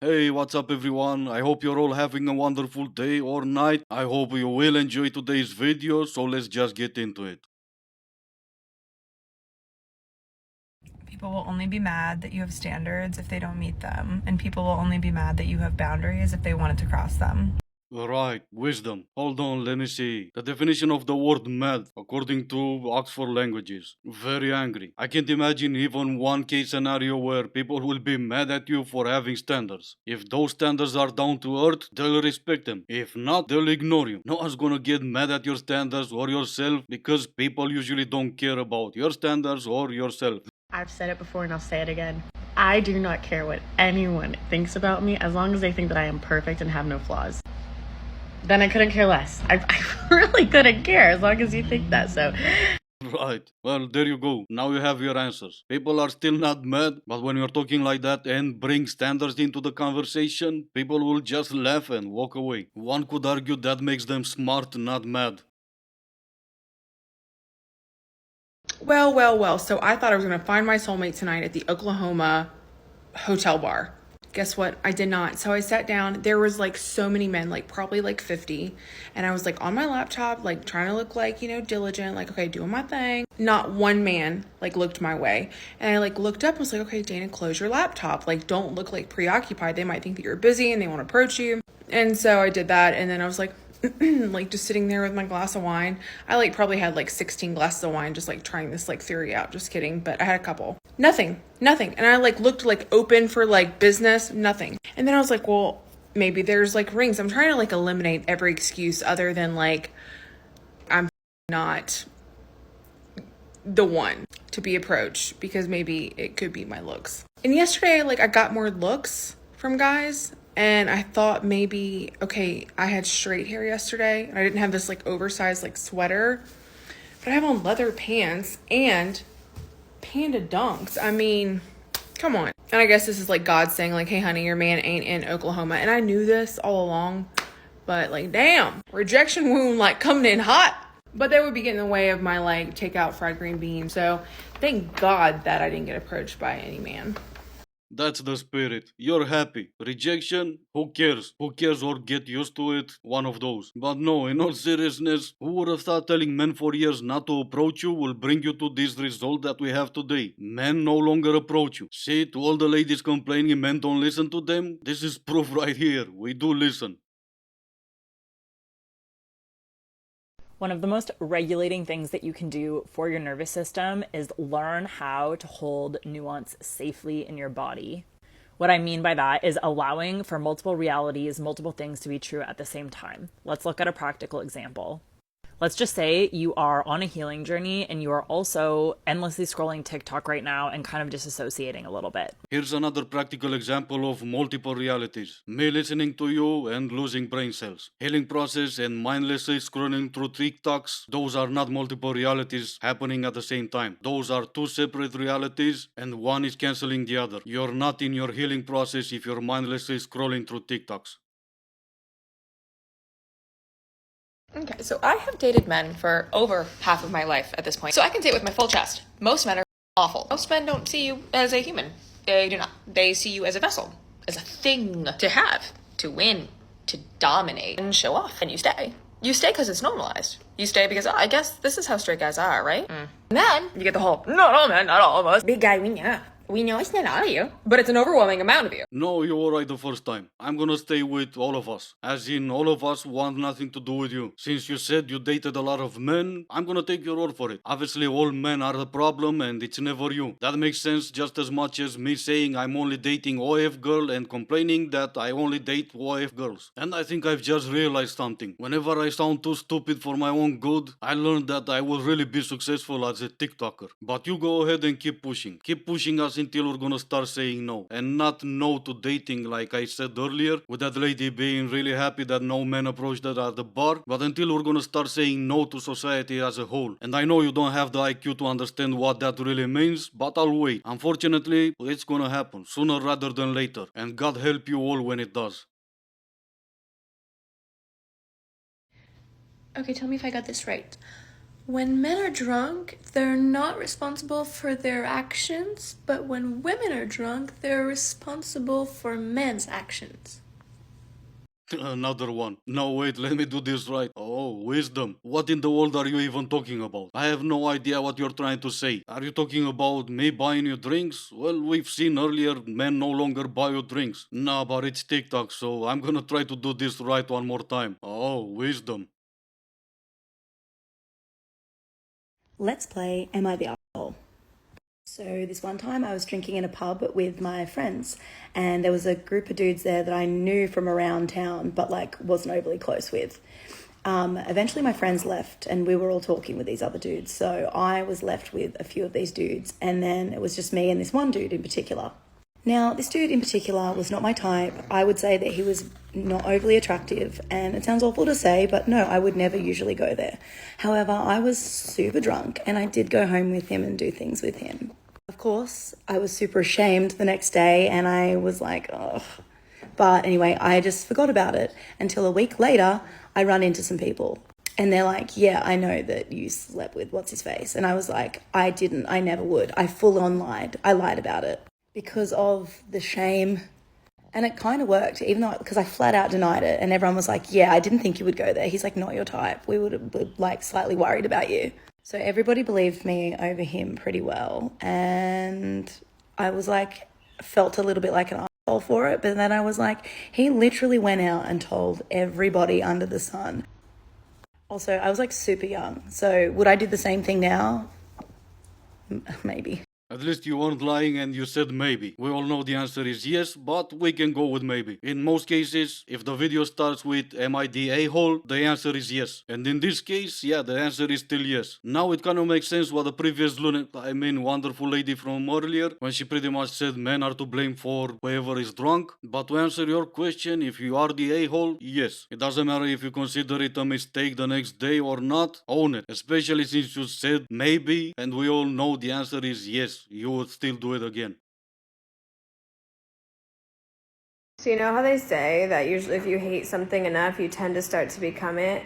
Hey, what's up everyone? I hope you're all having a wonderful day or night. I hope you will enjoy today's video, so let's just get into it. People will only be mad that you have standards if they don't meet them, and people will only be mad that you have boundaries if they wanted to cross them. Alright, wisdom. Hold on, let me see. The definition of the word mad, according to Oxford Languages. Very angry. I can't imagine even one case scenario where people will be mad at you for having standards. If those standards are down to earth, they'll respect them. If not, they'll ignore you. No one's gonna get mad at your standards or yourself because people usually don't care about your standards or yourself. I've said it before and I'll say it again. I do not care what anyone thinks about me as long as they think that I am perfect and have no flaws. Then I couldn't care less. I really couldn't care as long as you think that. So, Right. Well, there you go. Now you have your answers. People are still not mad, but when you're talking like that and bring standards into the conversation, people will just laugh and walk away. One could argue that makes them smart, not mad. Well. So I thought I was going to find my soulmate tonight at the Oklahoma hotel bar. Guess what? I did not. So I sat down. There was like so many men, like probably like 50. And I was like on my laptop, like trying to look like, diligent, like, okay, doing my thing. Not one man like looked my way. And I like looked up and was like, okay, Dana, close your laptop. Like, don't look like preoccupied. They might think that you're busy and they want to approach you. And so I did that. And then I was like, like just sitting there with my glass of wine. I like probably had like 16 glasses of wine, just like trying this like theory out. Just kidding. But I had a couple. Nothing. And I like looked like open for like business, nothing. And then I was like, well, maybe there's like rings. I'm trying to like eliminate every excuse other than like, I'm not the one to be approached because maybe it could be my looks. And yesterday, like I got more looks from guys. And I thought maybe, okay, I had straight hair yesterday and I didn't have this like oversized like sweater, but I have on leather pants and panda dunks. I mean, come on. And I guess this is like God saying like, hey honey, your man ain't in Oklahoma. And I knew this all along, but like, damn, rejection wound like coming in hot. But that would be getting in the way of my like takeout fried green beans. So thank God that I didn't get approached by any man. That's the spirit. You're happy. Rejection? Who cares? Who cares or get used to it? One of those. But no, in all seriousness, who would have thought telling men for years not to approach you will bring you to this result that we have today? Men no longer approach you. See, to all the ladies complaining men don't listen to them, this is proof right here. We do listen. One of the most regulating things that you can do for your nervous system is learn how to hold nuance safely in your body. What I mean by that is allowing for multiple realities, multiple things to be true at the same time. Let's look at a practical example. Let's just say you are on a healing journey and you are also endlessly scrolling TikTok right now and kind of disassociating a little bit. Here's another practical example of multiple realities. Me listening to you and losing brain cells. Healing process and mindlessly scrolling through TikToks, those are not multiple realities happening at the same time. Those are two separate realities and one is canceling the other. You're not in your healing process if you're mindlessly scrolling through TikToks. Okay, so I have dated men for over half of my life at this point. So I can say it with my full chest. Most men are awful. Most men don't see you as a human. They do not. They see you as a vessel, as a thing to have, to win, to dominate, and show off. And you stay. You stay because it's normalized. You stay because, oh, I guess this is how straight guys are, right? And then you get the whole, not all men, not all of us. Big guy, we know it's not all of you, but it's an overwhelming amount of you. No, you were right the first time. I'm gonna stay with all of us. As in, all of us want nothing to do with you. Since you said you dated a lot of men, I'm gonna take your word for it. Obviously, all men are the problem and it's never you. That makes sense just as much as me saying I'm only dating OF girl and complaining that I only date OF girls. And I think I've just realized something. Whenever I sound too stupid for my own good, I learned that I will really be successful as a TikToker. But you go ahead and keep pushing. Keep pushing us until we're gonna start saying no. And not no to dating like I said earlier, with that lady being really happy that no man approached her at the bar, but until we're gonna start saying no to society as a whole. And I know you don't have the IQ to understand what that really means, but I'll wait. Unfortunately, it's gonna happen sooner rather than later, and God help you all when it does. Okay, tell me if I got this right. When men are drunk, they're not responsible for their actions, but when women are drunk, they're responsible for men's actions. Another one. No, wait, let me do this right. Oh, wisdom. What in the world are you even talking about? I have no idea what you're trying to say. Are you talking about me buying you drinks? Well, we've seen earlier men no longer buy you drinks. Nah, but it's TikTok, so I'm gonna try to do this right one more time. Oh, wisdom. Let's play Am I the Asshole? So this one time I was drinking in a pub with my friends, and there was a group of dudes there that I knew from around town but like wasn't overly close with. Eventually my friends left and we were all talking with these other dudes, so I was left with a few of these dudes, and then it was just me and this one dude in particular. Now, this dude in particular was not my type. I would say that he was not overly attractive, and it sounds awful to say, but no, I would never usually go there. However, I was super drunk, and I did go home with him and do things with him. Of course, I was super ashamed the next day, and I was like, ugh. But anyway, I just forgot about it until a week later, I run into some people. And they're like, yeah, I know that you slept with what's-his-face. And I was like, I didn't, I never would. I full on lied. I lied about it because of the shame. And it kind of worked, even though, because I flat out denied it. And everyone was like, yeah, I didn't think you would go there. He's like, not your type. We would like slightly worried about you. So everybody believed me over him pretty well. And I was like, felt a little bit like an asshole for it. But then I was like, he literally went out and told everybody under the sun. Also, I was like super young. So would I do the same thing now? Maybe. At least you weren't lying and you said maybe. We all know the answer is yes, but we can go with maybe. In most cases, if the video starts with am I the a-hole, the answer is yes. And in this case, yeah, the answer is still yes. Now it kind of makes sense what the previous wonderful lady from earlier, when she pretty much said men are to blame for whoever is drunk. But to answer your question, if you are the a-hole, yes. It doesn't matter if you consider it a mistake the next day or not, own it. Especially since you said maybe, and we all know the answer is yes. You would still do it again. So you know how they say that usually if you hate something enough, you tend to start to become it?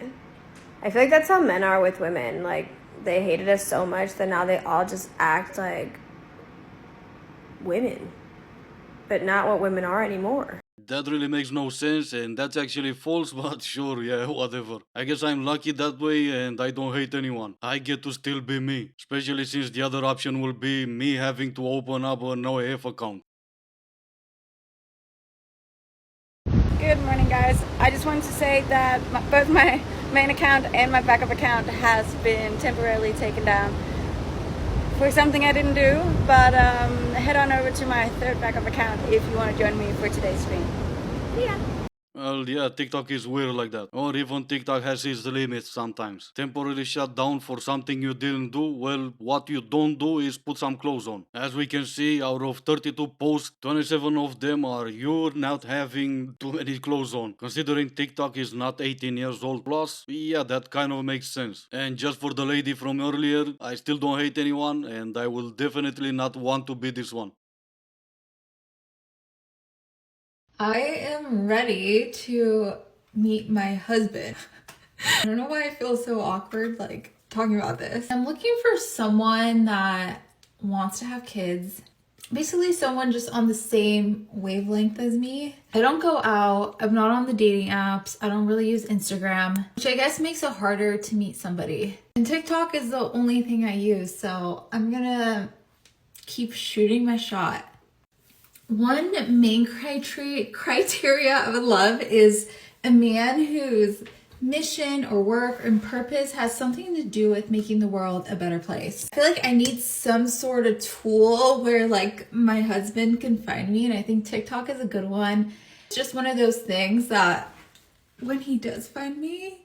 I feel like that's how men are with women. Like, they hated us so much that now they all just act like women, but not what women are anymore. That really makes no sense, and that's actually false, but sure, yeah, whatever. I guess I'm lucky that way, and I don't hate anyone. I get to still be me, especially since the other option will be me having to open up an OAF account. Good morning, guys. I just wanted to say that both my main account and my backup account has been temporarily taken down for something I didn't do, but head on over to my third backup account if you want to join me for today's stream. Yeah. Well, yeah, TikTok is weird like that. Or even TikTok has its limits sometimes. Temporarily shut down for something you didn't do, well, what you don't do is put some clothes on. As we can see, out of 32 posts, 27 of them are you not having too many clothes on. Considering TikTok is not 18 years old plus, yeah, that kind of makes sense. And just for the lady from earlier, I still don't hate anyone, and I will definitely not want to be this one. I am ready to meet my husband. I don't know why I feel so awkward like talking about this. I'm looking for someone that wants to have kids. Basically someone just on the same wavelength as me. I don't go out. I'm not on the dating apps. I don't really use Instagram, which I guess makes it harder to meet somebody. And TikTok is the only thing I use, so I'm gonna keep shooting my shot. One main criteria I would love is a man whose mission or work and purpose has something to do with making the world a better place. I feel like I need some sort of tool where like my husband can find me, and I think TikTok is a good one. It's just one of those things that when he does find me,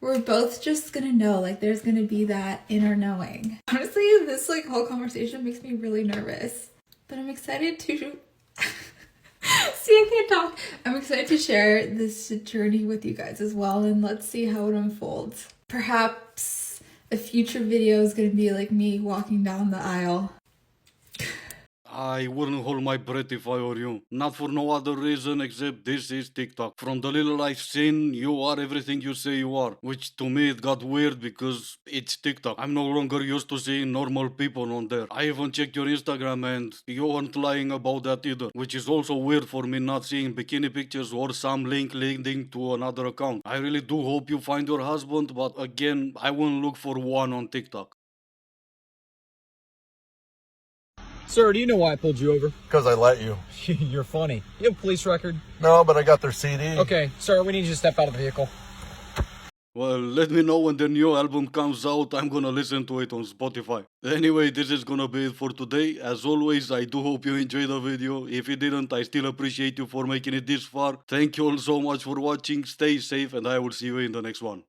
we're both just gonna know, like there's gonna be that inner knowing. Honestly, this like whole conversation makes me really nervous, but I'm excited to see, I can't talk. I'm excited to share this journey with you guys as well, and let's see how it unfolds. Perhaps a future video is going to be like me walking down the aisle. I wouldn't hold my breath if I were you. Not for no other reason except this is TikTok. From the little I've seen, you are everything you say you are. Which to me it got weird because it's TikTok. I'm no longer used to seeing normal people on there. I even checked your Instagram and you weren't lying about that either. Which is also weird for me not seeing bikini pictures or some link leading to another account. I really do hope you find your husband, but again, I wouldn't look for one on TikTok. Sir, do you know why I pulled you over? Because I let you. You're funny. You have a police record? No, but I got their CD. Okay, sir, we need you to step out of the vehicle. Well, let me know when the new album comes out. I'm gonna listen to it on Spotify. Anyway, this is gonna be it for today. As always, I do hope you enjoyed the video. If you didn't, I still appreciate you for making it this far. Thank you all so much for watching. Stay safe and I will see you in the next one.